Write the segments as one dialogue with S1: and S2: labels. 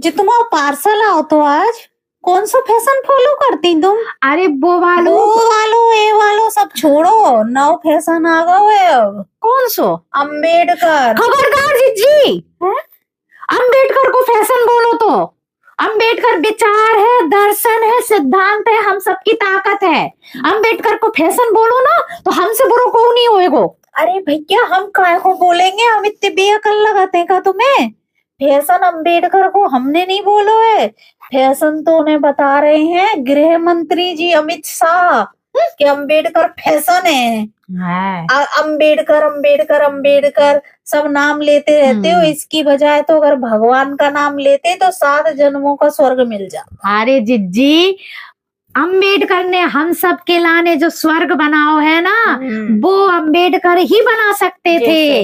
S1: जो तुम्हारा पार्सल आओ तो आज कौन सा फैशन फॉलो करती तुम?
S2: अरे वो वालो
S1: ये वालो सब छोड़ो, नव फैशन आ गए अब।
S2: कौन सो?
S1: अम्बेडकर।
S2: खबरदार जी, अम्बेडकर को फैशन बोलो तो अम्बेडकर विचार है, दर्शन है, सिद्धांत है, हम सबकी ताकत है। अम्बेडकर को फैशन बोलो ना तो हमसे बुरो को नहीं होएगो।
S1: अरे भैया हम काय को बोलेंगे, हम इतने बेअकल लगाते हैं का तुम्हें? फैशन अम्बेडकर को हमने नहीं बोलो है, फैशन तो उन्हें बता रहे हैं गृह मंत्री जी अमित शाह कि अम्बेडकर फैशन है। अम्बेडकर अम्बेडकर अम्बेडकर सब नाम लेते रहते हो, इसकी बजाय तो अगर भगवान का नाम लेते तो 7 जन्मों का स्वर्ग मिल जाता।
S2: अरे जिज्जी, अम्बेडकर ने हम सब के लाने जो स्वर्ग बनाओ है ना, वो अम्बेडकर ही बना सकते थे।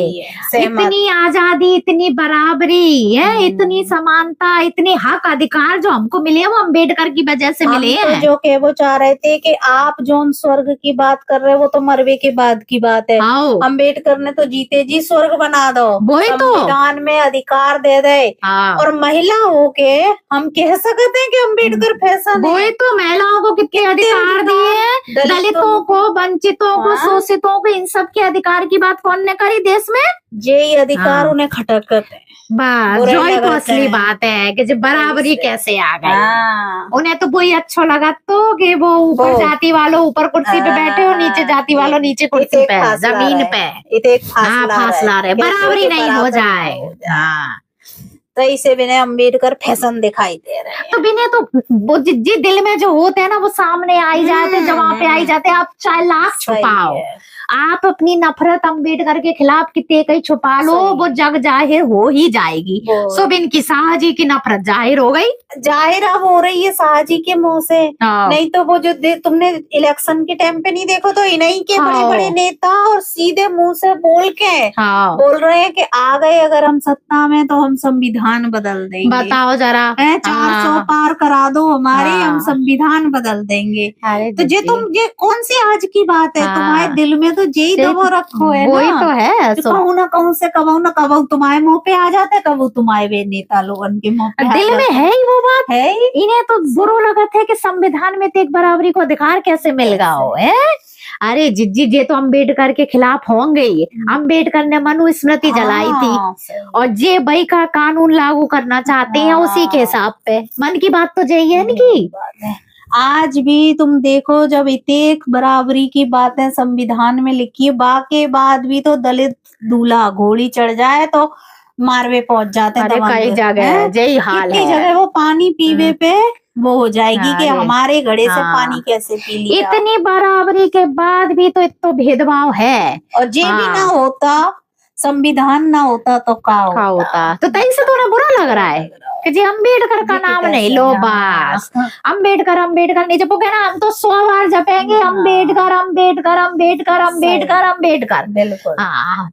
S2: इतनी आजादी, इतनी बराबरी है, इतनी समानता, इतने हक अधिकार जो हमको मिले वो अम्बेडकर की वजह से मिले हैं।
S1: जो के वो चाह रहे थे कि आप जो स्वर्ग की बात कर रहे हो वो तो मरवे के बाद की बात है। अम्बेडकर ने तो जीते जी स्वर्ग बना दो, संविधान में अधिकार दे दे। और महिला हो के हम कह सकते हैं कि अम्बेडकर फैशन है।
S2: वही तो, महिलाओं को कितने अधिकार दिए, दलितों को, वंचितों को, शोषितों को, इन सब के अधिकार की बात कौन ने करी देश में?
S1: ये अधिकार उन्हें खटक करते हैं।
S2: बस जो ही तो असली बात है कि जब बराबरी कैसे आ गई। उन्हें तो वही अच्छा लगा तो कि वो ऊपर जाति वालों ऊपर कुर्सी पे बैठे हो, नीचे जाति वालों नीचे कुर्सी पे, जमीन पे फासला रहे, बराबरी नहीं हो जाए।
S1: तो इसे विनय अम्बेडकर फैशन दिखाई दे रहे हैं।
S2: तो विनय तो वो जी दिल में जो होते हैं ना वो सामने आई जाते, जवाब पे आई जाते। आप चाहे लाख छुपाओ, आप अपनी नफरत अम्बेडकर के खिलाफ कितने कहीं छुपा लो, वो जग जाहिर हो ही जाएगी। सब इनकी शाह जी की नफरत जाहिर हो गई,
S1: जाहिर अब हो रही है शाह जी के मुंह से। नहीं तो वो जो तुमने इलेक्शन के टाइम पे नहीं देखो तो इन्हीं के बड़े बड़े नेता और सीधे मुंह से बोल के बोल रहे हैं कि आ गए अगर हम सत्ता में तो हम संविधान बदल देंगे।
S2: बताओ जरा,
S1: 400 पार करा दो हमारे, हम संविधान बदल देंगे। तो ये कौन सी आज की बात है? तुम्हारे दिल में तो यही दबो रखो है,
S2: वही तो है।
S1: कहूँ ना कहूँ से कबू ना कबू तुम्हारे मुंह पे आ जाते, कबू तुम्हारे वे नेता लोगन के मुंह पे
S2: दिल में है ही वो बात है। इन्हें तो बुरा लगा था कि संविधान में एक बराबरी को अधिकार कैसे मिल गया हो। अरे जिज्जी, ये तो अम्बेडकर के खिलाफ होंगे ही। अम्बेडकर ने मनुस्मृति जलाई थी और जे बई का कानून लागू करना चाहते हैं उसी के हिसाब पे। मन की बात तो यही है इनकी।
S1: आज भी तुम देखो, जब इतने बराबरी की बातें संविधान में लिखी है, बाके बाद भी तो दलित दूल्हा घोड़ी चढ़ जाए तो मारवे पहुंच जाते हैं।
S2: कई जगह यही हाल है।
S1: जगह वो पानी पीवे पे वो हो जाएगी कि हमारे घड़े से पानी कैसे पी लिया।
S2: इतनी बराबरी के बाद भी तो इतना भेदभाव है।
S1: और ये भी ना होता, संविधान ना होता तो क्या होता।
S2: तो तई से तो बुरा लग रहा है कि जी अम्बेडकर का नाम नहीं लो, बस अम्बेडकर अम्बेडकर नहीं जपोगे ना, हम तो 100 बार जपेंगे अम्बेडकर अम्बेडकर अम्बेडकर अम्बेडकर अम्बेडकर।
S1: बिल्कुल।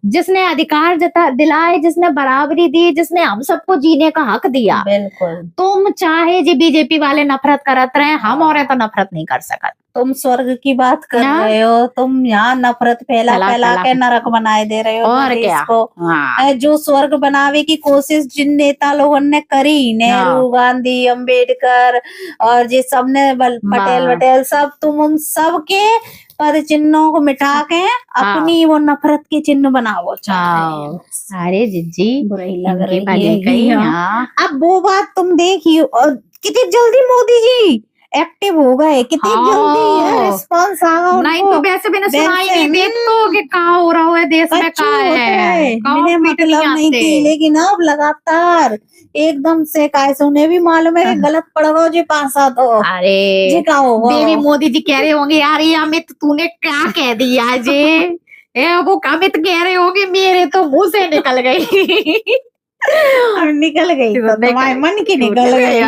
S2: जिसने अधिकार दिलाए, जिसने बराबरी दी, जिसने हम सबको जीने का हक दिया।
S1: बिल्कुल।
S2: तुम चाहे जी बीजेपी वाले नफरत करते रहे, हम और तो नफरत नहीं कर सकते।
S1: तुम स्वर्ग की बात कर रहे हो, तुम यहाँ नफरत फैला के नरक बनाए दे रहे हो।
S2: और क्या?
S1: जो स्वर्ग बनावे की कोशिश जिन नेता लोगों ने करी, नेहरू, गांधी, अम्बेडकर और ये सब ने, पटेल सब, तुम उन सब के पद चिन्हों को मिटा के अपनी वो नफरत के चिन्ह बनाओ।
S2: अरे जिज्जी,
S1: बुराई लग रही है। अब वो बात तुम देखियो, और कितनी जल्दी मोदी जी एक्टिव हो गए, कितनी जल्दी रिस्पांस आ गया।
S2: नहीं तो वैसे भी सुनाई नहीं देखतो कि क्या हो रहा है देश में, क्या है
S1: मैंने मतलब नहीं थी, लेकिन अब लगातार एकदम से कैसे उन्हें भी मालूम है कि गलत पड़ गो जी पासा तो।
S2: अरे
S1: क्या होगा,
S2: देवी मोदी जी कह रहे होंगे यार ये अमित तूने क्या कह दिया जी। वो अमित कह रहे होंगे मेरे तो मुंह से निकल गई।
S1: निकल गई तो तुम्हारे मन की निकल गई।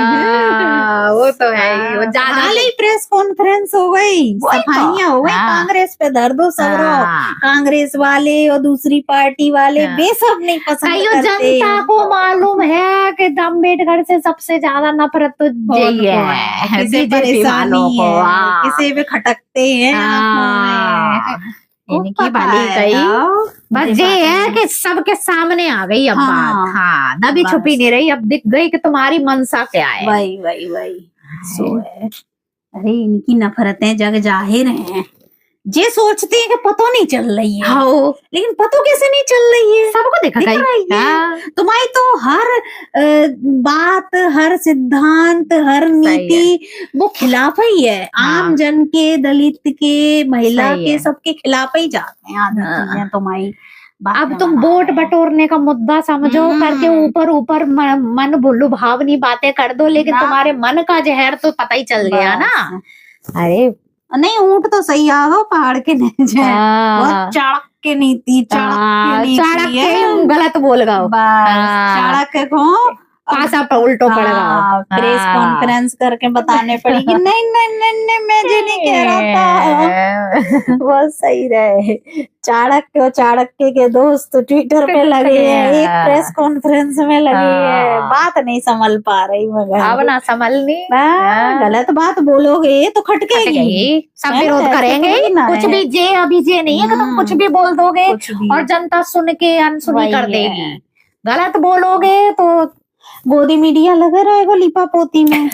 S2: वो तो है ही। वो
S1: ज्यादा प्रेस कॉन्फ्रेंस हो गई, सफाइयां हो गई, कांग्रेस पे दर्द सब कांग्रेस वाले और दूसरी पार्टी वाले वे सब नहीं पसंद करते।
S2: जनता को मालूम है कि अम्बेडकर से सबसे ज्यादा नफरत तो यही है,
S1: किसी परेशानी है, किसी पे खटकते हैं।
S2: इनकी भली गई। बस ये है कि सबके सामने आ गई अब बात। हाँ, दबी छुपी नहीं रही, अब दिख गई कि तुम्हारी मनसा क्या है।
S1: वही सो है। अरे इनकी नफरतें जग जाहिर हैं। जे सोचते हैं कि पतो नहीं चल रही है,
S2: हाँ,
S1: लेकिन पतो कैसे नहीं चल रही है,
S2: सबको दिख
S1: दिख
S2: गई।
S1: रही है।
S2: हाँ,
S1: तुम्हारी तो हर बात, हर सिद्धांत, हर नीति वो खिलाफ ही है।
S2: हाँ।
S1: आम जन के, दलित के, महिला
S2: सही
S1: के,
S2: है।
S1: सबके खिलाफ ही जाते हैं आधी
S2: हाँ।
S1: चीजें तुम्हारी।
S2: अब तुम वोट बटोरने का मुद्दा समझो, करके ऊपर ऊपर मन भुल्लू भावनी बातें कर दो, लेकिन तुम्हारे मन का जहर तो पता ही चल गया ना। अरे
S1: नहीं, ऊंट तो सही आ गो, पहाड़ के नीचे बहुत चाणक्य नीति,
S2: चाणक्य गलत बोल गए,
S1: चाणक्य को
S2: पासा पर उल्टो पड़ गया।
S1: प्रेस कॉन्फ्रेंस करके बताने पड़ी कि नहीं मैं ये नहीं कह रहा था। बहुत सही रहे। चाणक्य के दोस्त ट्विटर पे लगे हैं, एक प्रेस कॉन्फ्रेंस में लगे हैं, बात नहीं संभल पा रही मगर
S2: अब ना संभलनी।
S1: गलत बात बोलोगे तो खटकेगी,
S2: सब विरोध करेंगे। कुछ भी जे अभी जे नहीं है कि तुम कुछ भी बोल दोगे और जनता सुन के अनसुनी कर देगी। गलत बोलोगे तो
S1: गोदी मीडिया लगा रहेगा लिपा पोती में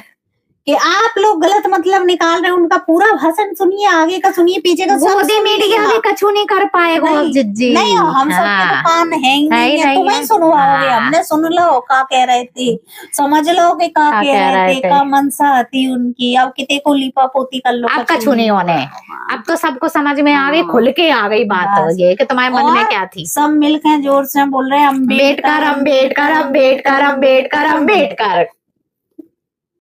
S1: कि आप लोग गलत मतलब निकाल रहे हैं। उनका पूरा भाषण सुनिए, आगे का सुनिए, पीछे का।
S2: गोदी मीडिया भी कछु नहीं कर पाएगा जिज्जी।
S1: नहीं, हम सबके तो कान हैं, तुम्हें सुनवाओगे। हमने सुन लो का कह रहे थे, समझ लो कि का कह रहे थे, का मनसा थी उनकी। अब कितने को लिपा पोती कर लो,
S2: अब कछु नहीं होने। अब तो सबको समझ में आ गई, खुल के आ गई बात ये कि तुम्हारे मन में क्या थी।
S1: सब मिलकर जोर से बोल रहे हैं अम्बेडकर,
S2: अम्बेडकर, अम्बेडकर, अम्बेडकर, अम्बेडकर, अम्बेडकर।